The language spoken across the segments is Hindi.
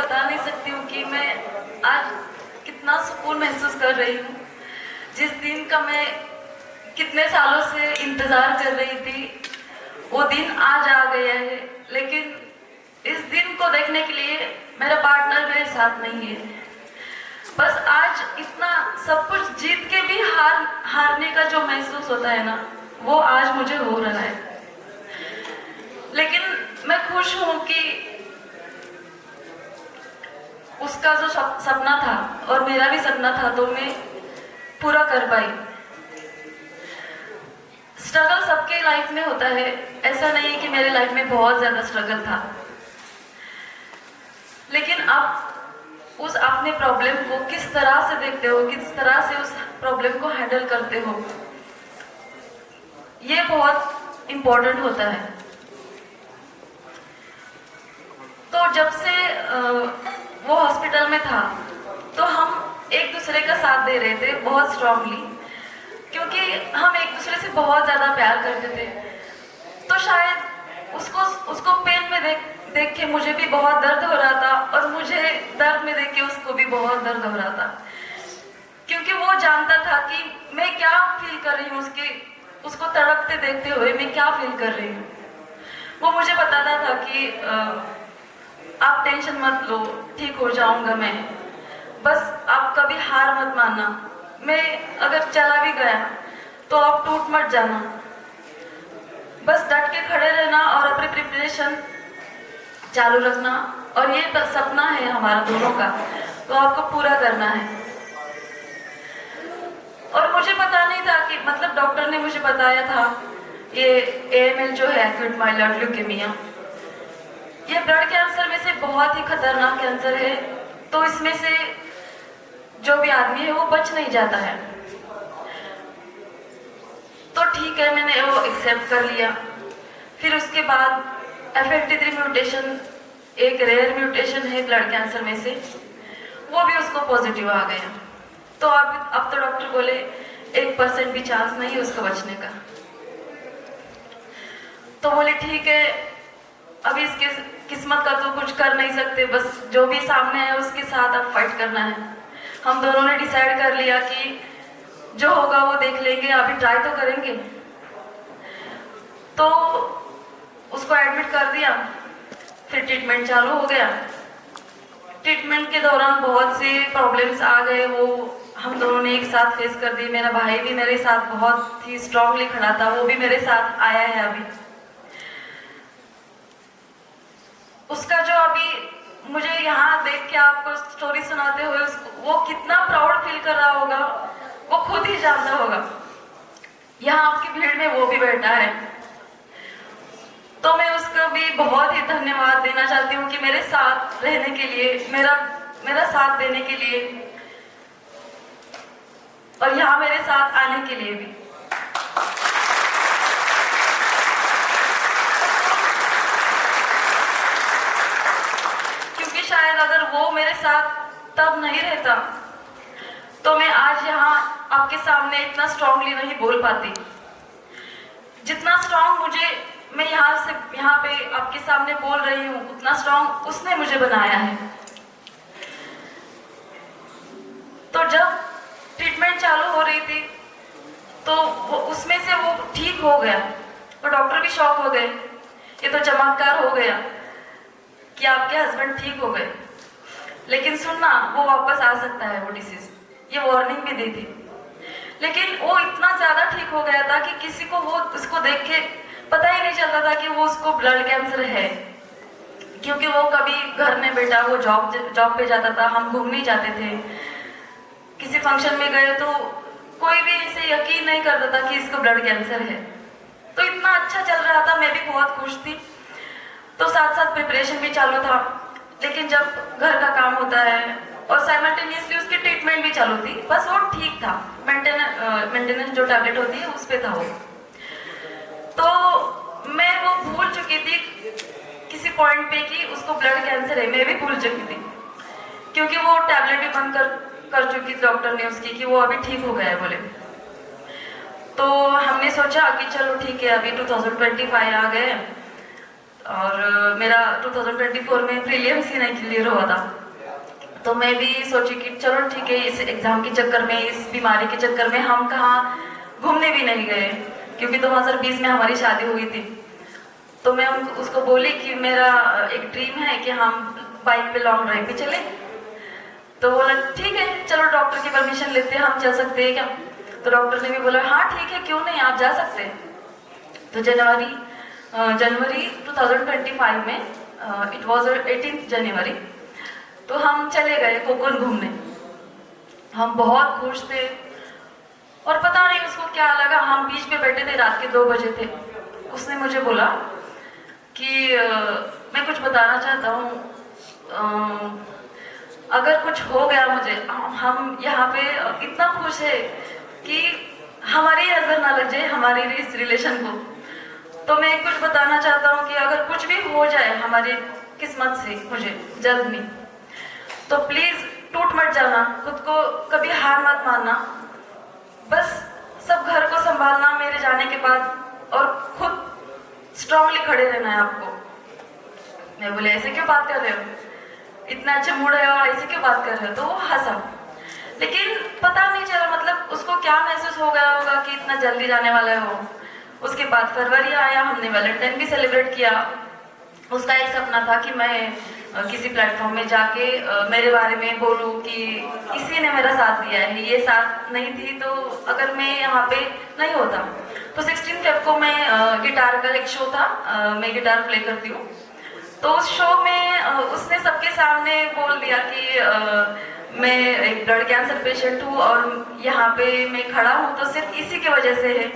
बता नहीं सकती हूँ कि मैं आज कितना सुकून महसूस कर रही हूँ। जिस दिन का मैं कितने सालों से इंतज़ार कर रही थी, वो दिन आज आ गया है। लेकिन इस दिन को देखने के लिए मेरा पार्टनर मेरे साथ नहीं है। बस आज इतना सब कुछ जीत के भी हारने का जो महसूस होता है ना, वो आज मुझे हो रहा है। लेकिन मैं खुश हूँ कि उसका जो सपना था और मेरा भी सपना था, तो मैं पूरा कर पाई। स्ट्रगल सबके लाइफ में होता है, ऐसा नहीं है कि मेरे लाइफ में बहुत ज़्यादा स्ट्रगल था। लेकिन आप उस अपने प्रॉब्लम को किस तरह से देखते हो, किस तरह से उस प्रॉब्लम को हैंडल करते हो, ये बहुत इम्पोर्टेंट होता है। तो जब से वो हॉस्पिटल में था, तो हम एक दूसरे का साथ दे रहे थे बहुत स्ट्रांगली, क्योंकि हम एक दूसरे से बहुत ज़्यादा प्यार करते थे। तो शायद उसको पेन में देख के मुझे भी बहुत दर्द हो रहा था, और मुझे दर्द में देख के उसको भी बहुत दर्द हो रहा था, क्योंकि वो जानता था कि मैं क्या फील कर रही हूँ, उसको तड़पते देखते हुए मैं क्या फील कर रही हूँ। वो मुझे बताता था कि आप टेंशन मत लो, ठीक हो जाऊंगा मैं, बस आप कभी हार मत मानना। मैं अगर चला भी गया तो आप टूट मत जाना, बस डट के खड़े रहना और अपनी प्रिपरेशन चालू रखना। और ये सपना है हमारा दोनों का, तो आपको पूरा करना है। और मुझे पता नहीं था कि, मतलब डॉक्टर ने मुझे बताया था, ये AML जो है, एक्यूट माइलॉइड ल्यूकेमिया, ये ब्लड कैंसर में से बहुत ही खतरनाक कैंसर है। तो इसमें से जो भी आदमी है वो बच नहीं जाता है। तो ठीक है, मैंने वो एक्सेप्ट कर लिया। फिर उसके बाद FLT3 म्यूटेशन, एक रेयर म्यूटेशन है ब्लड कैंसर में से, वो भी उसको पॉजिटिव आ गया। तो अब तो डॉक्टर बोले 1% भी चांस नहीं है उसका बचने का। तो बोले ठीक है, अभी इसके किस्मत का तो कुछ कर नहीं सकते, बस जो भी सामने है उसके साथ अब फाइट करना है। हम दोनों ने डिसाइड कर लिया कि जो होगा वो देख लेंगे, अभी ट्राई तो करेंगे। तो उसको एडमिट कर दिया, फिर ट्रीटमेंट चालू हो गया। ट्रीटमेंट के दौरान बहुत से प्रॉब्लम्स आ गए, वो हम दोनों ने एक साथ फेस कर दिए। मेरा भाई भी मेरे साथ बहुत ही स्ट्रांगली खड़ा था, वो भी मेरे साथ आया है अभी। उसका जो अभी मुझे यहाँ देख के आपको स्टोरी सुनाते हुए वो कितना प्राउड फील कर रहा होगा, वो खुद ही जानता होगा। यहाँ आपकी भीड़ में वो भी बैठा है। तो मैं उसका भी बहुत ही धन्यवाद देना चाहती हूँ कि मेरे साथ रहने के लिए, मेरा साथ देने के लिए, और यहाँ मेरे साथ आने के लिए भी। क्योंकि शायद अगर वो मेरे साथ तब नहीं रहता, तो मैं आज यहाँ आपके सामने इतना स्ट्रांगली नहीं बोल पाती। जितना स्ट्रांग मैं यहाँ पे आपके सामने बोल रही हूँ, उतना स्ट्रांग उसने मुझे बनाया है। तो जब ट्रीटमेंट चालू हो रही थी, तो उसमें से वो ठीक हो गया, और डॉक्टर भी शॉक हो गए, ये तो चमत्कार हो गया कि आपके हस्बैंड ठीक हो गए। लेकिन सुनना, वो वापस आ सकता है वो डिसीज, ये वार्निंग भी दी थी। लेकिन वो इतना ज्यादा ठीक हो गया था कि किसी को वो उसको देख के पता ही नहीं चलता था कि वो उसको ब्लड कैंसर है, क्योंकि वो कभी घर में बेटा वो जॉब पे जाता था, हम घूमने जाते थे, किसी फंक्शन में गए तो कोई भी इसे यकीन नहीं करता था कि इसको ब्लड कैंसर है। तो इतना अच्छा चल रहा था, मैं भी बहुत खुश थी। तो साथ साथ प्रिपरेशन भी चालू था। लेकिन जब घर का काम होता है और साइमल्टेनियसली उसकी ट्रीटमेंट भी चालू थी, बस वो ठीक था, मेंटेनेंस जो टैबलेट होती है उस पे था वो। तो मैं वो भूल चुकी थी किसी पॉइंट पे कि उसको ब्लड कैंसर है, मैं भी भूल चुकी थी, क्योंकि वो टैबलेट भी बंद कर चुकी थी डॉक्टर ने उसकी कि वो अभी ठीक हो गया है बोले। तो हमने सोचा कि चलो ठीक है, अभी 2025 आ गए, और मेरा 2024 में प्रीलिम्स ही नहीं क्लियर हुआ था। तो मैं भी सोची कि चलो ठीक है, इस एग्ज़ाम के चक्कर में, इस बीमारी के चक्कर में हम कहाँ घूमने भी नहीं गए, क्योंकि 2020 में हमारी शादी हुई थी। तो मैं उसको बोली कि मेरा एक ड्रीम है कि हम बाइक पे लॉन्ग ड्राइव पे चले। तो बोला ठीक है चलो डॉक्टर की परमिशन लेते हैं, हम चल सकते हैं क्या। तो डॉक्टर ने भी बोला हाँ ठीक है, क्यों नहीं, आप जा सकते हैं। तो जनवरी 2025 में इट वॉज 18 जनवरी, तो हम चले गए कोकन घूमने। हम बहुत खुश थे और पता नहीं उसको क्या लगा, हम बीच पे बैठे थे, रात के 2 बजे थे। उसने मुझे बोला कि मैं कुछ बताना चाहता हूँ, अगर कुछ हो गया मुझे, हम यहाँ पे इतना खुश है कि हमारी नजर ना लग जाए हमारे इस रिलेशन को। तो मैं कुछ बताना चाहता हूँ कि अगर कुछ भी हो जाए हमारी किस्मत से मुझे जल्द में, तो प्लीज टूट मत जाना, खुद को कभी हार मत मानना, बस सब घर को संभालना मेरे जाने के बाद, और खुद स्ट्रांगली खड़े रहना है आपको। मैं बोले ऐसे क्यों बात कर रहे हो, इतना अच्छा मूड है और ऐसे क्यों बात कर रहे हो। तो वो हंसा, लेकिन पता नहीं चला मतलब उसको क्या महसूस हो गया होगा कि इतना जल्दी जाने वाला है वो। उसके बाद फरवरी आया, हमने वैलेंटाइन भी सेलिब्रेट किया। उसका एक सपना था कि मैं किसी प्लेटफॉर्म में जाके मेरे बारे में बोलूं कि इसी ने मेरा साथ दिया है, ये साथ नहीं थी तो अगर मैं यहाँ पे नहीं होता। तो 16 फेब को मैं गिटार का एक शो था, मैं गिटार प्ले करती हूँ। तो उस शो में उसने सबके सामने बोल दिया कि मैं एक ब्लड कैंसर पेशेंट हूँ और यहाँ पे मैं खड़ा हूँ तो सिर्फ इसी की वजह से है।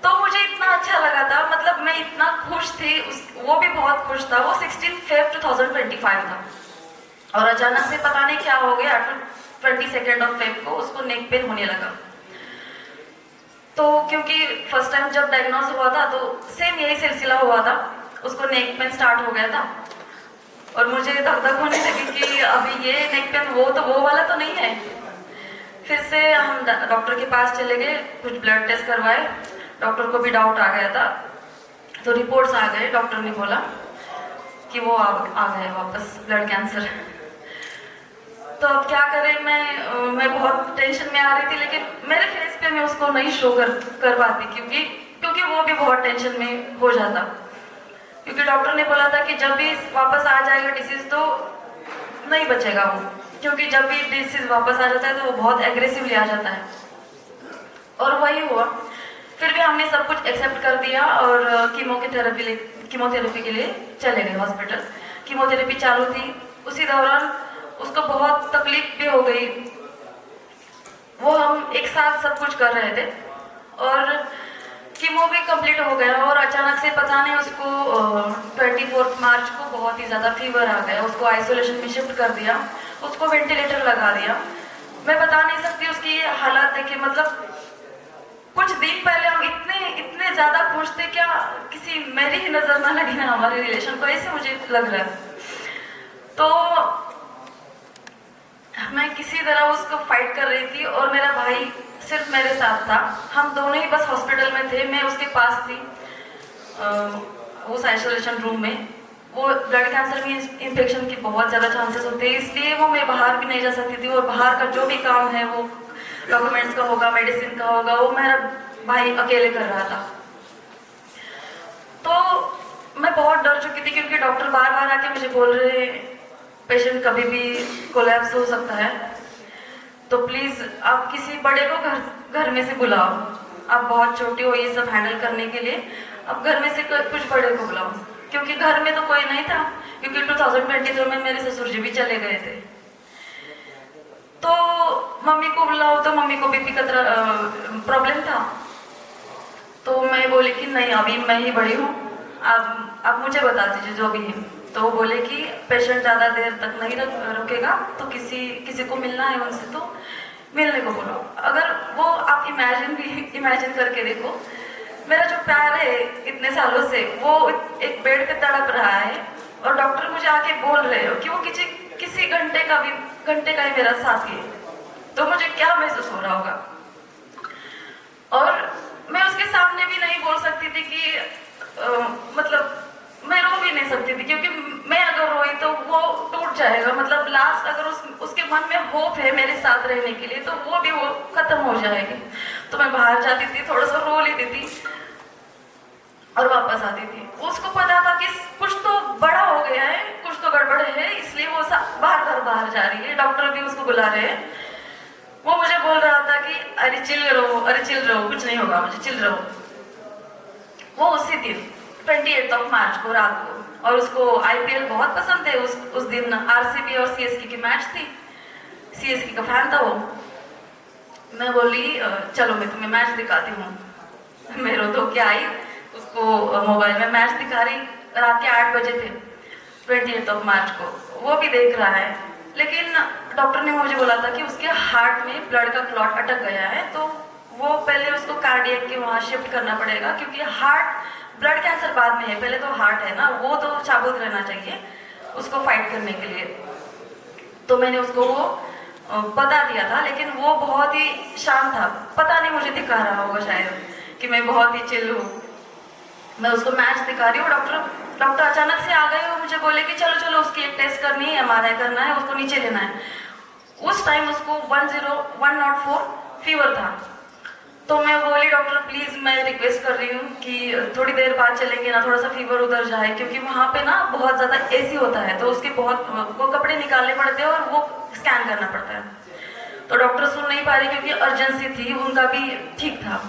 तो मुझे इतना अच्छा लगा था, मतलब मैं इतना खुश थी, वो भी बहुत खुश था। वो 16 फेब 2025 था और अचानक से पता नहीं क्या हो गया, 22 फेब को उसको नेक पेन होने लगा। तो क्योंकि फर्स्ट टाइम जब डायग्नोज हुआ था तो सेम यही सिलसिला हुआ था, उसको नेक पेन स्टार्ट हो गया था और मुझे धक धक होने लगी कि अभी ये नेक पेन वो वाला तो नहीं है। फिर से हम डॉक्टर के पास चले गए, कुछ ब्लड टेस्ट करवाए, डॉक्टर को भी डाउट आ गया था। तो रिपोर्ट्स आ गए, डॉक्टर ने बोला कि वो आ गए वापस ब्लड कैंसर। तो अब क्या करें, मैं बहुत टेंशन में आ रही थी, लेकिन मेरे फेस पे मैं उसको नहीं शो कर पाती, क्योंकि वो भी बहुत टेंशन में हो जाता। क्योंकि डॉक्टर ने बोला था कि जब भी वापस आ जाएगा डिसीज तो नहीं बचेगा वो, क्योंकि जब भी डिसीज वापस आ जाता है तो वो बहुत एग्रेसिवली आ जाता है। और वही हुआ। फिर भी हमने सब कुछ एक्सेप्ट कर दिया और कीमोथेरेपी के लिए चले गए हॉस्पिटल। कीमोथेरेपी चालू थी, उसी दौरान उसको बहुत तकलीफ भी हो गई। वो हम एक साथ सब कुछ कर रहे थे और कीमो भी कंप्लीट हो गया और अचानक से पता नहीं उसको 24 मार्च को बहुत ही ज़्यादा फीवर आ गया। उसको आइसोलेशन में शिफ्ट कर दिया, उसको वेंटिलेटर लगा दिया। मैं बता नहीं सकती उसकी हालत देखे, मतलब कुछ दिन पहले हम इतने ज़्यादा खुश थे, क्या किसी मेरी ही नज़र ना लगी ना हमारे रिलेशन को, ऐसे मुझे लग रहा है। तो मैं किसी तरह उसको फाइट कर रही थी और मेरा भाई सिर्फ मेरे साथ था। हम दोनों ही बस हॉस्पिटल में थे, मैं उसके पास थी उस आइसोलेशन रूम में। वो ब्लड कैंसर में इन्फेक्शन की बहुत ज़्यादा चांसेस होते हैं, इसलिए वो मैं बाहर भी नहीं जा सकती थी और बाहर का जो भी काम है वो डॉक्यूमेंट्स का होगा, मेडिसिन का होगा, वो मेरा भाई अकेले कर रहा था। तो मैं बहुत डर चुकी थी क्योंकि डॉक्टर बार बार आके मुझे बोल रहे पेशेंट कभी भी कोलैप्स हो सकता है, तो प्लीज़ आप किसी बड़े को घर में से बुलाओ, आप बहुत छोटी हो ये सब हैंडल करने के लिए, अब घर में से कुछ बड़े को बुलाओ। क्योंकि घर में तो कोई नहीं था, क्योंकि 2023 में मेरे ससुर जी भी चले गए थे। तो मम्मी को बुलाओ, तो मम्मी को बीपी का प्रॉब्लम था। तो मैं बोली कि नहीं अभी मैं ही बड़ी हूँ, आप मुझे बता दीजिए जो भी है। तो वो बोले कि पेशेंट ज़्यादा देर तक नहीं रुकेगा, तो किसी को मिलना है उनसे तो मिलने को बोलो। अगर वो आप इमेजिन करके देखो, मेरा जो प्यार है इतने सालों से वो एक बेड पे तड़प रहा है और डॉक्टर मुझे आके बोल रहे हो कि वो किसी घंटे का ही मेरा साथी है, तो मुझे क्या महसूस हो रहा होगा। और मैं उसके सामने भी नहीं बोल सकती थी कि मतलब मैं रो भी नहीं सकती थी, क्योंकि मैं अगर रोई तो वो टूट जाएगा, मतलब लास्ट अगर उसके मन में होप है मेरे साथ रहने के लिए तो वो खत्म हो जाएगी। तो मैं बाहर जाती थी, थोड़ा सा रो लेती थी और वापस आती थी। उसको पता था कि कुछ तो बड़ा हो गया है, कुछ तो गड़बड़ है, इसलिए वो बाहर जा रही है, डॉक्टर भी उसको बुला रहे हैं। वो मुझे बोल रहा था कि अरे चिल रहो, कुछ नहीं होगा, मुझे चिल रहो। वो उसी दिन 28 मार्च को रात को, और उसको आईपीएल बहुत पसंद है, उस दिन आरसीबी और सीएसके की मैच थी, सीएसके का फैन था वो। मैं बोली चलो मैं तुम्हें मैच दिखाती हूँ। मैं रो धो के आई, उसको मोबाइल में मैच दिखा रही, रात के 8 बजे थे 28 मार्च को, वो भी देख रहा है। लेकिन डॉक्टर ने मुझे बोला था कि उसके हार्ट में ब्लड का क्लॉट अटक गया है, तो वो पहले उसको कार्डियक के वहाँ शिफ्ट करना पड़ेगा, क्योंकि हार्ट, ब्लड कैंसर बाद में है, पहले तो हार्ट है ना, वो तो चाबुक रहना चाहिए उसको फाइट करने के लिए। तो मैंने उसको वो बता दिया था, लेकिन वो बहुत ही शांत था, पता नहीं मुझे दिखा रहा होगा शायद कि मैं बहुत ही चिल हूँ। मैं उसको मैच दिखा रही हूँ, डॉक्टर अचानक से आ गए और मुझे बोले कि चलो चलो उसकी एक टेस्ट करनी है, एमआरआई करना है, उसको नीचे लेना है। उस टाइम उसको 104 फीवर था। तो मैं बोली डॉक्टर प्लीज मैं रिक्वेस्ट कर रही हूँ कि थोड़ी देर बाद चलेंगे ना, थोड़ा सा फीवर उधर जाए, क्योंकि वहाँ पे ना बहुत ज्यादा एसी होता है, तो उसके बहुत वो कपड़े निकालने पड़ते हैं और वो स्कैन करना पड़ता है। तो डॉक्टर सुन नहीं पा रही क्योंकि अर्जेंसी थी, उनका भी ठीक था।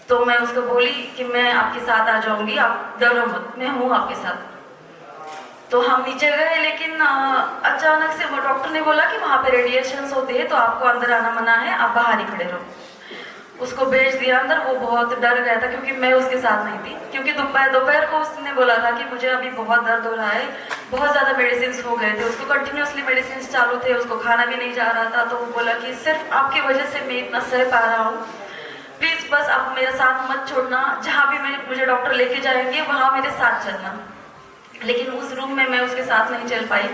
तो मैं उसको बोली कि मैं आपके साथ आ जाऊंगी, आप डरो मत, मैं हूँ आपके साथ। तो हम नीचे गए, लेकिन अचानक से वो डॉक्टर ने बोला कि वहाँ पे रेडिएशंस होते हैं, तो आपको अंदर आना मना है, आप बाहर ही खड़े रहो। उसको भेज दिया अंदर। वो बहुत डर गया था क्योंकि मैं उसके साथ नहीं थी, क्योंकि दोपहर को उसने बोला था कि मुझे अभी बहुत दर्द हो रहा है, बहुत ज़्यादा मेडिसिन हो गए थे, उसको कंटिन्यूसली मेडिसिन चालू थे, उसको खाना भी नहीं जा रहा था। तो वो बोला कि सिर्फ आपकी वजह से मैं इतना सह पा रहा हूँ, प्लीज़ बस आप मेरे साथ मत छोड़ना, जहाँ भी मुझे डॉक्टर लेके जाएंगे वहाँ मेरे साथ चलना। लेकिन उस रूम में मैं उसके साथ नहीं चल पाई।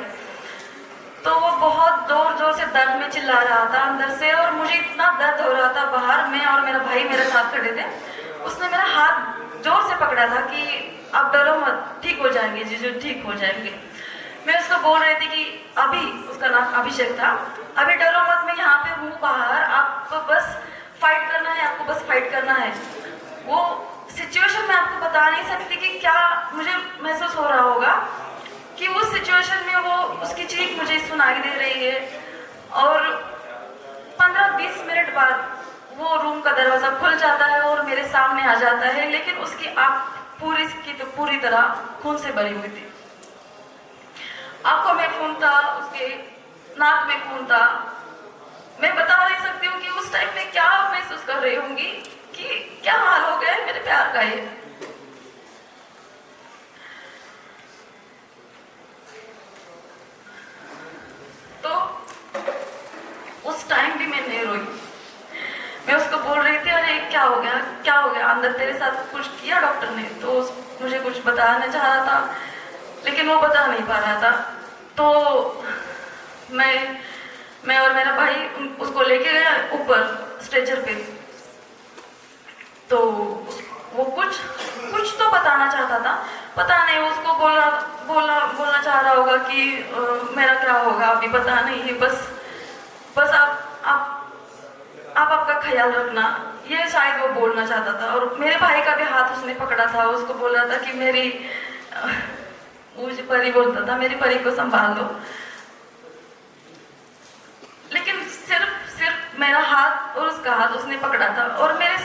तो वो बहुत जोर से दर्द में चिल्ला रहा था अंदर से, और मुझे इतना दर्द हो रहा था बाहर। मैं और मेरा भाई मेरे साथ खड़े थे। उसने मेरा हाथ जोर से पकड़ा था कि आप डरो मत, ठीक हो जाएंगे जीजू, ठीक हो जाएंगे। मैं उसको बोल रही थी कि अभी, उसका नाम अभिषेक था, अभी डरो मत, मैं यहाँ पे हूँ बाहर, आपको बस फाइट करना है, आपको बस फाइट करना है। वो सिचुएशन मैं आपको बता नहीं सकती कि क्या मुझे महसूस हो रहा होगा कि उस सिचुएशन में वो, उसकी चीख मुझे सुनाई दे रही है, और 15-20 मिनट बाद वो रूम का दरवाजा खुल जाता है और मेरे सामने आ जाता है। लेकिन उसकी आँख पूरी तरह खून से भरी हुई थी, आंखों में खून था, उसके नाक में खून था। मैं बता नहीं सकती हूँ कि उस टाइम में क्या महसूस कर रही होंगी कि क्या हाल हो गया है मेरे प्यार का ये। तो उस टाइम भी मैं नहीं रोई। मैं उसको बोल रही थी अरे क्या हो गया, अंदर तेरे साथ कुछ किया डॉक्टर ने? तो मुझे कुछ बताना चाह रहा था, लेकिन वो बता नहीं पा रहा था। तो मैं और मेरा भाई उसको लेके गया ऊपर स्ट्रेचर पे। तो वो कुछ तो बताना चाहता था, पता नहीं, उसको बोलना चाह रहा होगा कि मेरा क्या होगा अभी पता नहीं है, बस आप आपका ख्याल रखना, ये शायद वो बोलना चाहता था। और मेरे भाई का भी हाथ उसने पकड़ा था, उसको बोल रहा था कि मेरी मुझे परी बोलता था, मेरी परी को संभाल लो। लेकिन सिर्फ मेरा हाथ और उसका हाथ उसने पकड़ा था, और मेरे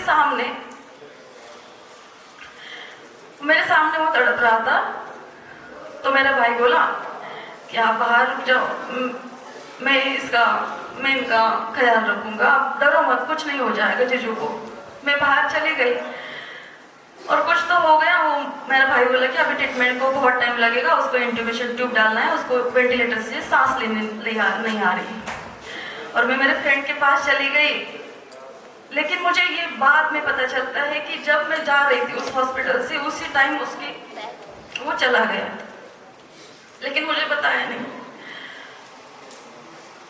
सामने वो तड़प रहा था। तो मेरा भाई बोला कि आप बाहर रुक जाओ, मैं इनका ख्याल रखूंगा, आप डरो मत, कुछ नहीं हो जाएगा जीजू को। मैं बाहर चली गई और कुछ तो हो गया। वो मेरा भाई बोला कि अभी ट्रीटमेंट को बहुत टाइम लगेगा, उसको इंट्यूबेशन ट्यूब डालना है, उसको वेंटिलेटर से सांस लेने नहीं आ रही। और मैं मेरे फ्रेंड के पास चली गई। लेकिन मुझे ये बाद में पता चलता है कि जब मैं जा रही थी उस हॉस्पिटल से, उसी टाइम वो चला गया, लेकिन मुझे बताया नहीं।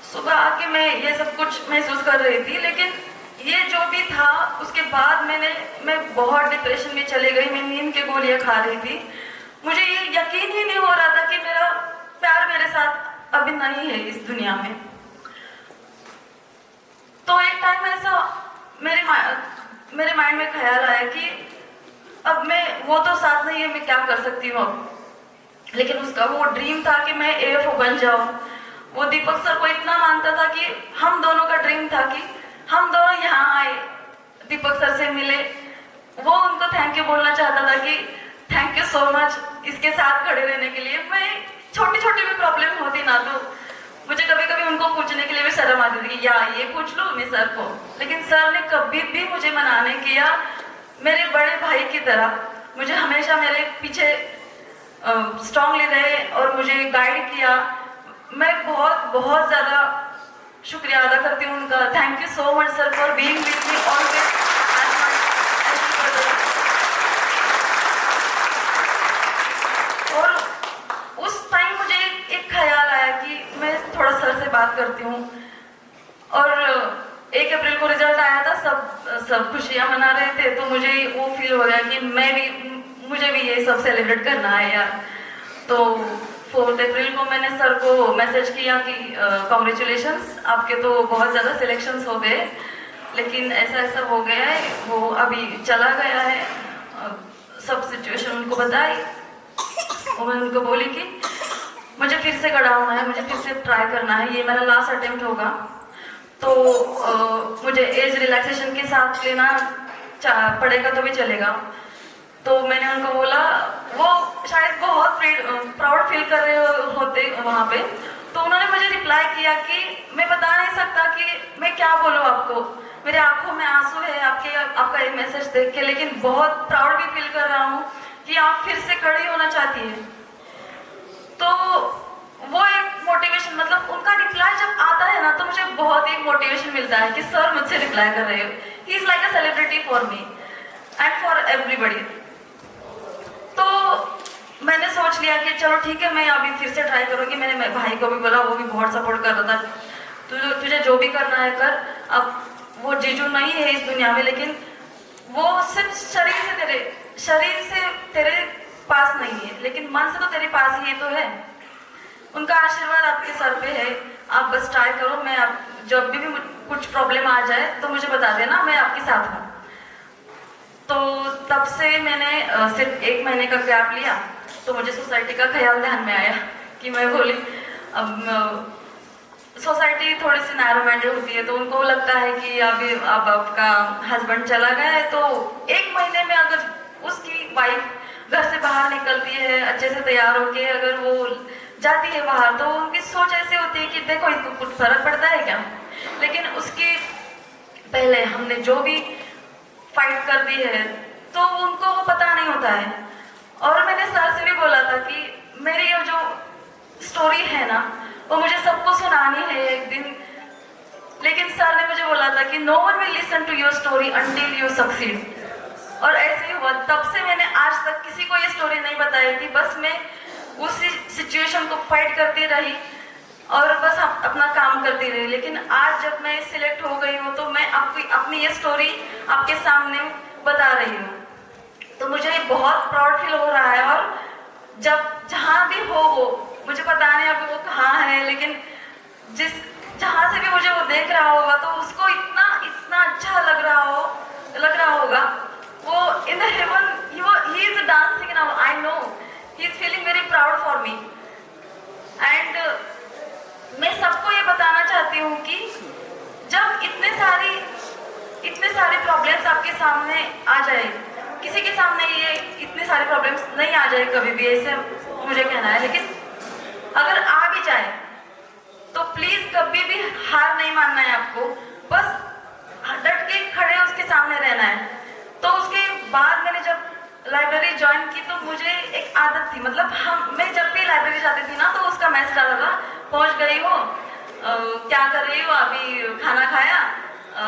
सुबह आके मैं ये सब कुछ महसूस कर रही थी, लेकिन ये जो भी था उसके बाद मैं बहुत डिप्रेशन में चली गई। मैं नींद की गोलियां खा रही थी, मुझे ये यकीन ही नहीं हो रहा था कि मेरा प्यार मेरे साथ अभी नहीं है इस दुनिया में। तो एक टाइम ऐसा मेरे माइंड में ख्याल आया कि अब मैं, वो तो साथ नहीं है, मैं क्या कर सकती हूँ अब। लेकिन उसका वो ड्रीम था कि मैं AFO बन जाऊं। वो दीपक सर को इतना मानता था कि हम दोनों का ड्रीम था कि हम दोनों यहाँ आए, दीपक सर से मिले। वो उनको थैंक यू बोलना चाहता था कि थैंक यू सो मच इसके साथ खड़े रहने के लिए। मैं छोटी छोटी भी प्रॉब्लम होती ना तो मुझे कभी कभी उनको पूछने के लिए भी शर्म आती थी कि या ये पूछ लूँ मैं सर को, लेकिन सर ने कभी भी मुझे मना नहीं किया। मेरे बड़े भाई की तरह मुझे हमेशा मेरे पीछे स्ट्रांगली रहे और मुझे गाइड किया। मैं बहुत बहुत ज़्यादा शुक्रिया अदा करती हूँ उनका। Thank you so much sir for being with me always. और उस टाइम मुझे एक ख्याल आया कि मैं थोड़ा सर से बात करती हूँ। और 1 अप्रैल को रिजल्ट आया था, सब खुशियाँ मना रहे थे, तो मुझे वो फील हो गया कि मुझे भी ये सब सेलिब्रेट करना है यार। तो 4 अप्रैल को मैंने सर को मैसेज किया कि कॉन्ग्रेचुलेशंस, आपके तो बहुत ज़्यादा सिलेक्शंस हो गए, लेकिन ऐसा ऐसा हो गया है, वो अभी चला गया है। सब सिचुएशन उनको बताई और मैं उनको बोली कि मुझे फिर से खड़ा होना है, मुझे फिर से ट्राई करना है, ये मेरा लास्ट अटेम्प्ट होगा। तो मुझे एज रिलैक्सेशन के साथ लेना पड़ेगा तो भी चलेगा। तो मैंने उनको बोला, वो शायद बहुत प्राउड फील कर रहे होते वहाँ पे। तो उन्होंने मुझे रिप्लाई किया कि मैं बता नहीं सकता कि मैं क्या बोलूँ आपको, मेरे आंखों में आंसू है आपका ये मैसेज देख के, लेकिन बहुत प्राउड भी फील कर रहा हूँ कि आप फिर से खड़ी होना चाहती है। तो वो एक मोटिवेशन, मतलब उनका रिप्लाई जब आता है ना तो मुझे बहुत एक मोटिवेशन मिलता है कि सर मुझसे रिप्लाई कर रहे हो। He is like a celebrity for me and for everybody. तो मैंने सोच लिया कि चलो ठीक है, मैं अभी फिर से ट्राई करूँगी। मैंने मेरे भाई को भी बोला, वो भी बहुत सपोर्ट कर रहा था, तुझे जो भी करना है कर। अब वो जीजू नहीं है इस दुनिया में, लेकिन वो सिर्फ शरीर से तेरे पास नहीं है, लेकिन मन से तो तेरे पास ही तो है। उनका आशीर्वाद आपके सर पे है, आप बस ट्राई करो। मैं जब भी कुछ प्रॉब्लम आ जाए तो मुझे बता देना, मैं आपके साथ हूँ। तो तब से मैंने सिर्फ 1 महीने का गैप लिया, तो मुझे सोसाइटी का ख्याल ध्यान में आया कि मैं बोली अब सोसाइटी थोड़ी सी नैरो माइंडेड होती है, तो उनको लगता है कि अभी अब आपका हस्बैंड चला गया है, तो 1 महीने में अगर उसकी वाइफ घर से बाहर निकलती है अच्छे से तैयार होके, अगर वो जाती है बाहर, तो उनकी सोच ऐसी होती है कि देखो इसको कुछ फर्क पड़ता है क्या। लेकिन उसके पहले हमने जो भी फाइट कर दी है तो उनको वो पता नहीं होता है। और मैंने सर से भी बोला था कि मेरी ये जो स्टोरी है ना, वो मुझे सबको सुनानी है एक दिन। लेकिन सर ने मुझे बोला था कि no one will listen to your story until you succeed. और ऐसे ही हुआ, तब से मैंने आज तक किसी को ये स्टोरी नहीं बताई थी। बस मैं उसी सिचुएशन को फाइट करती रही और बस अपना काम करती रही। लेकिन आज जब मैं सिलेक्ट हो गई हूँ तो मैं अपनी ये स्टोरी आपके सामने बता रही हूँ, तो मुझे बहुत प्राउड फील हो रहा है। और जहाँ भी हो वो, मुझे पता नहीं अभी वो कहाँ है, लेकिन जहाँ से भी मुझे वो देख रहा होगा तो उसको इतना अच्छा लग रहा होगा। वो in the heaven he is dancing now, I know he is feeling very proud for me. And मैं सबको ये बताना चाहती हूँ कि जब इतने सारे प्रॉब्लम्स आपके सामने आ जाए, किसी के सामने ये इतने सारे प्रॉब्लम्स नहीं आ जाए कभी भी, ऐसे मुझे कहना है। लेकिन अगर आ भी जाए तो प्लीज कभी भी हार नहीं मानना है आपको, बस डट के खड़े उसके सामने रहना है। तो उसके बाद मैंने जब लाइब्रेरी ज्वाइन की तो मुझे एक आदत थी, मतलब मैं जब भी लाइब्रेरी जाती थी ना तो उसका मैसेज आता था, पहुंच गई हो, क्या कर रही हो, अभी खाना खाया,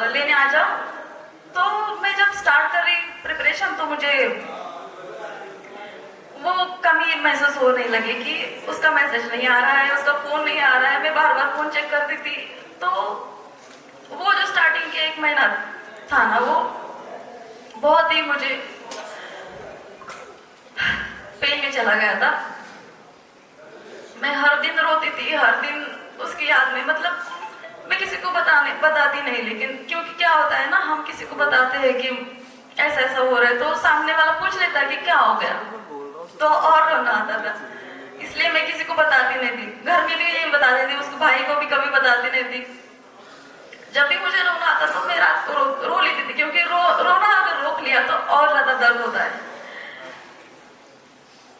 लेने आ जाओ। तो मैं जब स्टार्ट कर रही प्रिपरेशन तो मुझे वो कमी महसूस होने लगी कि उसका मैसेज नहीं आ रहा है, उसका फोन नहीं आ रहा है। मैं बार बार फोन चेक करती थी। तो वो जो स्टार्टिंग के 1 महीना था ना, वो बहुत ही मुझे पेन में चला गया था। मैं हर दिन रोती थी, हर दिन उसकी याद में, मतलब मैं किसी को बताती नहीं, लेकिन क्योंकि क्या होता है ना, हम किसी को बताते हैं कि ऐसा ऐसा हो रहा है तो सामने वाला पूछ लेता है कि क्या हो गया, तो और रोना आता था। इसलिए मैं किसी को बताती नहीं थी, घर में भी नहीं बताती थी, उसको भाई को भी कभी बताती नहीं थी। जब भी मुझे रोना आता तो मैं रात को रो लेती थी, क्योंकि रोना अगर रोक लिया तो और ज्यादा दर्द होता है।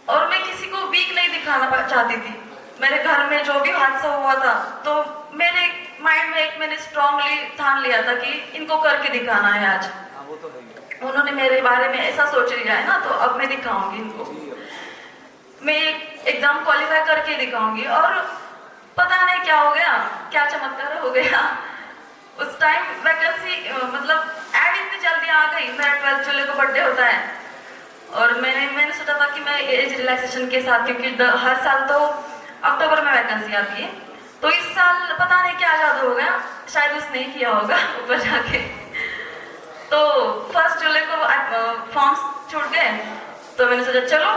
और मैं किसी को वीक नहीं दिखाना चाहती थी। मेरे घर में जो भी हादसा हुआ था तो मेरे माइंड में एक मैंने स्ट्रांगली ठान लिया था कि इनको करके दिखाना है आज। वो तो है। उन्होंने मेरे बारे में ऐसा सोच लिया है ना, तो अब मैं दिखाऊंगी इनको, मैं एग्जाम क्वालिफाई करके दिखाऊंगी। और पता नहीं क्या हो गया, क्या चमत्कार हो गया। उस टाइम वैकेंसी मतलब एड इतनी जल्दी आ गई, मेरा 12 जुलाई को बर्थडे होता है और मैंने सोचा था कि मैं एज रिलैक्सेशन के साथ, क्योंकि हर साल तो अक्टूबर में वैकेंसी आती है, तो इस साल पता नहीं क्या जादू हो गया, शायद उसने ही किया होगा ऊपर जाके। तो 1 जुलाई को फॉर्म्स छूट गए, तो मैंने सोचा चलो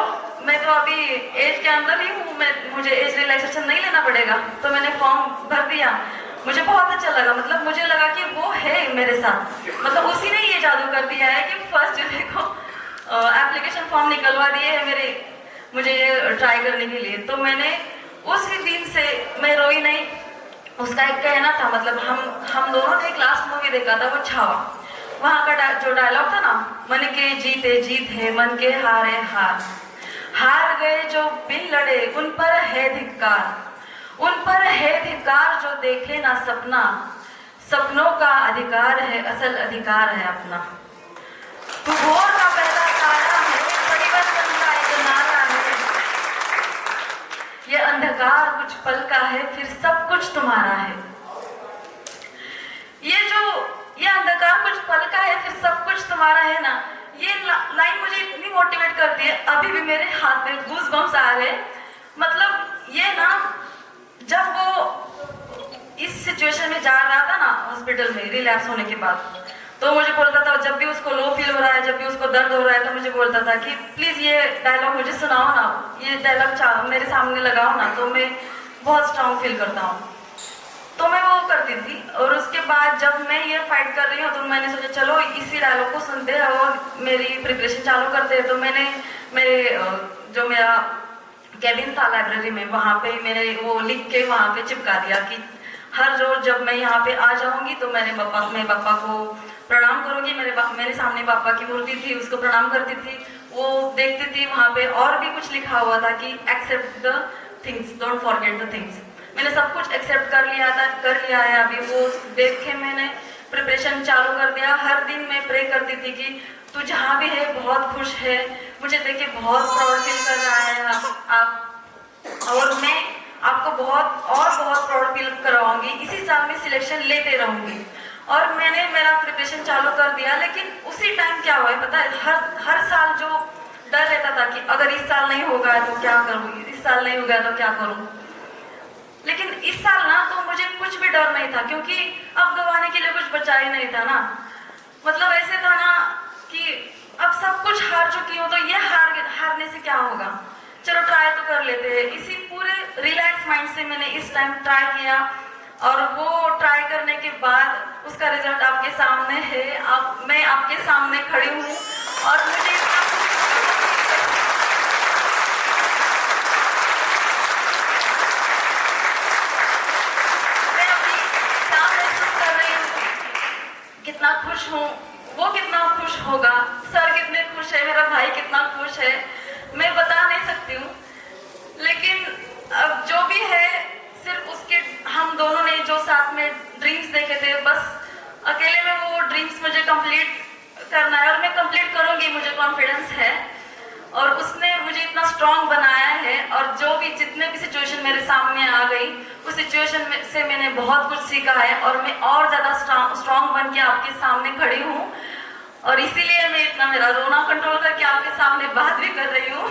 मैं तो अभी एज के अंदर ही हूँ, मुझे एज रिलैक्सेशन नहीं लेना पड़ेगा, तो मैंने फॉर्म भर दिया। मुझे बहुत अच्छा लगा, मतलब मुझे लगा कि वो है मेरे साथ, मतलब उसी ने ये जादू कर दिया है कि 1 जुलाई को एप्लीकेशन फॉर्म निकलवा दिए है मेरे, मुझे ये ट्राई करने के लिए। तो मैंने उसी दिन से मैं रोई नहीं। उसका एक कहना था, मतलब हम दोनों ने एक लास्ट मूवी देखा था, वो छावा, वहां का जो डायलॉग था ना, मन के जीते जीत है, मन के हारे हार, हार गए जो बिन लड़े उन पर है धिक्कार, उन पर है धिक्कार जो देखे ना सपना, सपनों का अधिकार है, असल अधिकार है अपना। तू भोर का पहला तारा है, परिवर्तन का एक नारा है, ये अंधकार कुछ पल का है, फिर सब कुछ तुम्हारा है। ये अंधकार कुछ पल का है, फिर सब कुछ तुम्हारा है ना, ये लाइन मुझे इतनी मोटिवेट करती है, अभी भी मेरे हाथ में गूज बम्स आ रहे। मतलब ये ना, जब वो इस सिचुएशन में जा रहा था ना हॉस्पिटल में रिलैप्स होने के बाद, तो मुझे बोलता था, जब भी उसको लो फील हो रहा है, जब भी उसको दर्द हो रहा है, तो मुझे बोलता था कि प्लीज ये डायलॉग मुझे सुनाओ ना, ये डायलॉग मेरे सामने लगाओ ना, तो मैं बहुत स्ट्रांग फील करता हूँ। तो मैं वो करती थी। और उसके बाद जब मैं ये फाइट कर रही हूँ, तो मैंने सोचा चलो इसी डायलॉग को सुनते हैं और मेरी प्रिपरेशन चालू करते हैं। तो मैंने जो मेरा कैबिन था लाइब्रेरी में, वहाँ पे मैंने वो लिख के वहाँ पे चिपका दिया कि हर रोज जब मैं यहाँ पे आ जाऊंगी तो मैं पापा को प्रणाम करूंगी। मेरे सामने पापा की मूर्ति थी, उसको प्रणाम करती थी, वो देखती थी। वहाँ पे और भी कुछ लिखा हुआ था कि accept the things, don't forget the things. मैंने सब कुछ एक्सेप्ट कर लिया है। अभी वो देख के मैंने प्रिपरेशन चालू कर दिया। हर दिन मैं प्रे करती थी कि तू जहाँ भी है बहुत खुश है, मुझे देख के बहुत प्राउड फील कर रहा है आप, और मैं आपको बहुत प्राउड फील करवाऊंगी। इसी साल में सिलेक्शन लेते रहूंगी। और मैंने मेरा प्रिपरेशन चालू कर दिया। लेकिन उसी टाइम क्या हुआ है पता है, हर साल जो डर रहता था कि अगर इस साल नहीं होगा तो क्या करूँ, इस साल नहीं होगा तो क्या करूँ। लेकिन इस साल ना तो मुझे कुछ भी डर नहीं था, क्योंकि अब गवाने के लिए कुछ बचा ही नहीं था ना। मतलब ऐसे था ना कि अब सब कुछ हार चुकी हूँ, तो ये हारने से क्या होगा, चलो ट्राई तो कर लेते हैं। इसी पूरे रिलैक्स माइंड से मैंने इस टाइम ट्राई किया, और वो ट्राई करने के बाद उसका रिजल्ट आपके सामने है। मैं आपके सामने खड़ी हूँ और मुझे कितना खुश हूँ, वो कितना खुश होगा, सर कितने खुश है, मेरा भाई कितना खुश है, मैं बता नहीं सकती हूँ। लेकिन अब जो भी है, सिर्फ उसके हम दोनों ने जो साथ में ड्रीम्स देखे थे, बस अकेले में वो ड्रीम्स मुझे कंप्लीट करना है और मैं कंप्लीट करूँगी, मुझे कॉन्फिडेंस है। और उसने मुझे इतना स्ट्रांग बनाया है, और जो भी जितने भी सिचुएशन मेरे सामने आ गई, उस सिचुएशन से मैंने बहुत कुछ सीखा है, और मैं और ज़्यादा स्ट्रांग बन के आपके सामने खड़ी हूँ। और इसीलिए मैं इतना मेरा रोना कंट्रोल करके आपके सामने बात भी कर रही हूँ।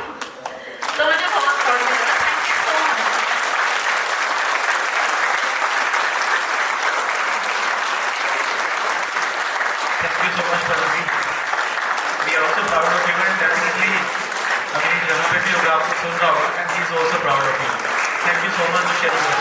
तो मुझे बहुत प्राउड है। Thank you so much, Pallavi. We are also proud of you, and definitely अभी जहाँ पे भी होगा शेयर किया।